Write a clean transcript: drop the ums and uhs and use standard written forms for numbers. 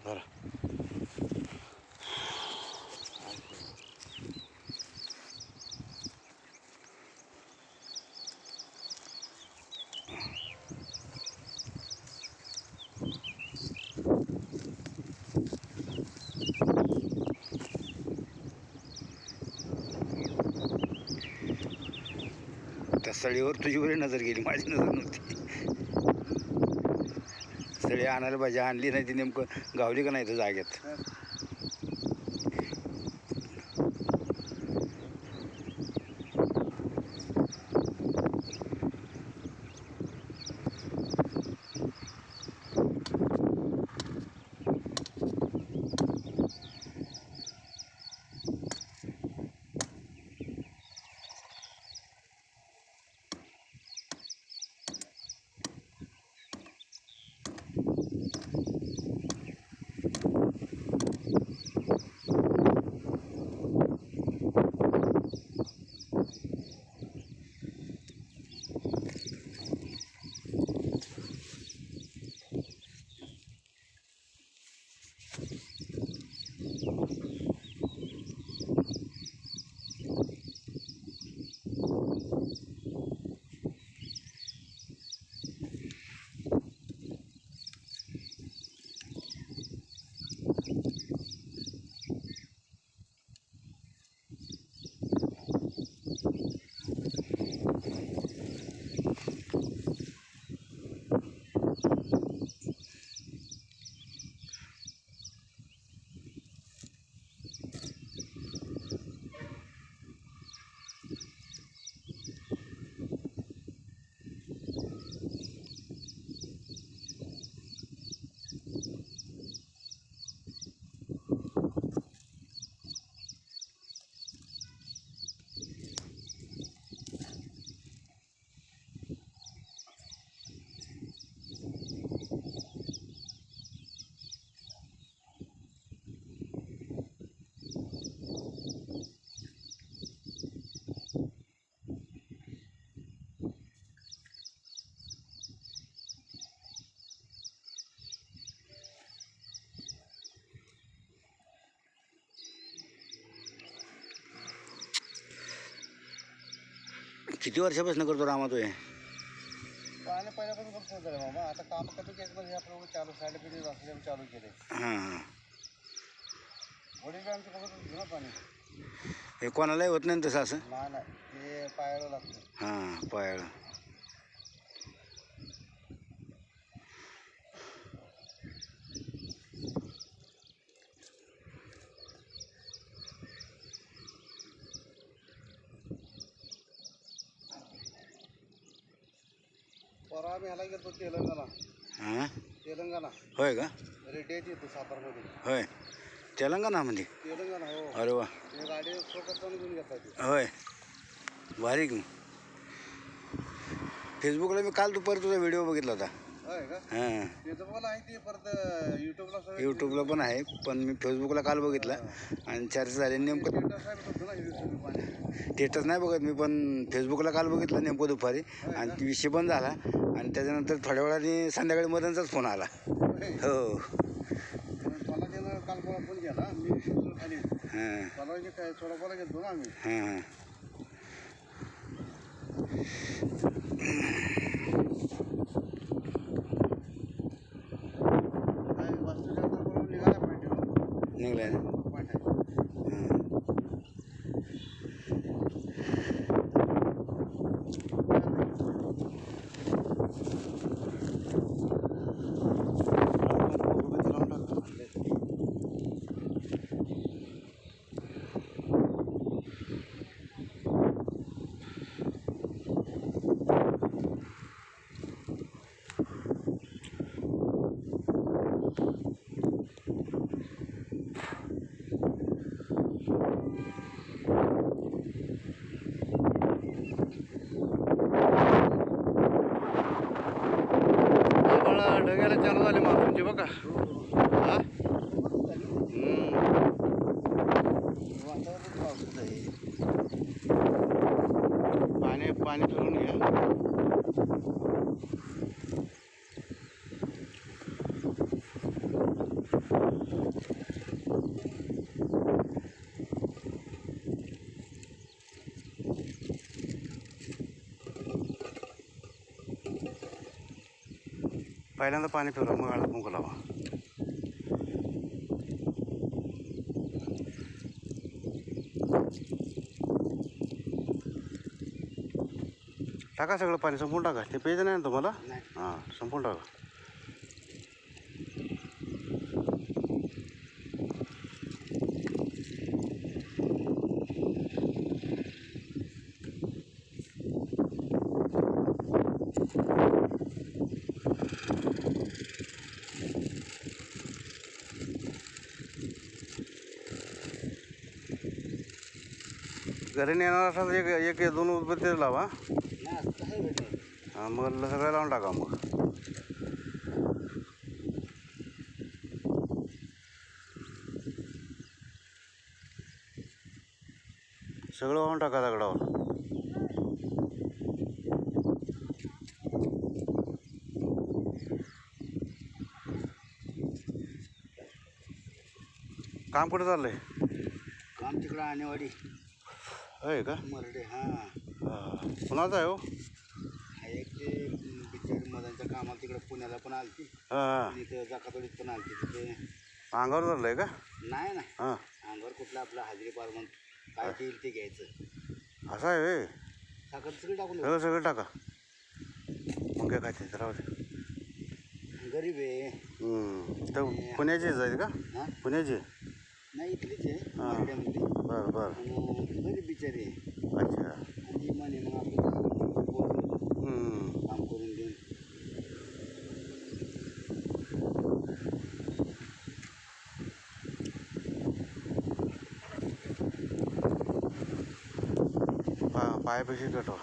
बरं. त्या सळीवर तुझी बरी नजर गेली, माझी नजर नव्हती. सळी आणायला पाहिजे, आणली नाही ती नेमकं गावली का नाही तर जागेत. किती वर्षापासून करतो रामा तू हे? पाणी पहिल्यापासून करतो झालं मामा. आता काम कधी केलं हे आपलं चालू साडेपिढी असल्यामुळे चालू केले. हां हां. वडील बी आमचं बघत होते ना पाणी. हे कोणालाही होत नाही तसं असं? नाही ते पायाला लागतं. हां, पायाला. परवा आम्ही ह्याला गेलो तेलंगणा. हां, तेलंगणा होय का? रेड्डी आहे तिथं सातारमध्ये. होय, तेलंगणामध्ये? तेलंगणा हो. अरे वा, ते गाडी फोकसवरून घेऊन घेतात ते. होय, भारी की. फेसबुकला मी काल दुपारी तुझा व्हिडिओ बघितला होता. होय का? हां, फेसबुकला आहे ते, परत यूट्यूबला यूट्यूबला पण आहे, पण मी फेसबुकला काल बघितला आणि चर्चा झाली नेमकं. स्टेटस नाही बघत मी, पण फेसबुकला काल बघितलं नेमकं दुपारी आणि विषय पण झाला आणि त्याच्यानंतर थोड्या वेळाने संध्याकाळी मदनचाच फोन आला. हो. मला त्यानं काल फोन केला मी खाली. हां मला काय सोडापाला घेतो ना आम्ही. हां. निघाला ना? ढगायला चालू झाले माणसांचे बघा. हा, पाणी पाणी धरून घ्या. पहिल्यांदा पाणी फिरवा मग हळद कुंकू लावा. टाका सगळं पाणी संपून टाका. ते पेज नाही ना तुम्हाला? नाही. हां संपून टाका. घरी नेणार असाल तर एक एक 2 उदबत्ती लावा. नाही असं कसं भेटेल. हां मग सगळं लावून टाका. मग सगळं वाहून टाका दगडावर. काम कुठं चाललंय? काम तिकडं आणेवाडी होय का? मरडे. कुणाचं आहे हो? हा एक ते बिचारी मदांच्या कामाला तिकडं पुण्याला पण आलती हां आणि इथं जाकातोडीत पण आलती. तिथे अंगावर चाललं आहे का? नाही ना हां अंगावर कुठलं आपलं हाजरी पारवण काय देईल ते घ्यायचं. असं आहे होय. साखर सगळी टाकून सगळं सगळं टाका. मग काय खायचं राहू दे. गरीब आहे. तर पुण्याचीच आहे का? हां पुण्याची? नाही इथलीच आहे हां. मरड्यामधली. बरं बरं. आणि गरीब बिचारी आहे. अच्छा. आणि ती म्हणे मग आपलं काम करून देईन. पायापेशी कटवा.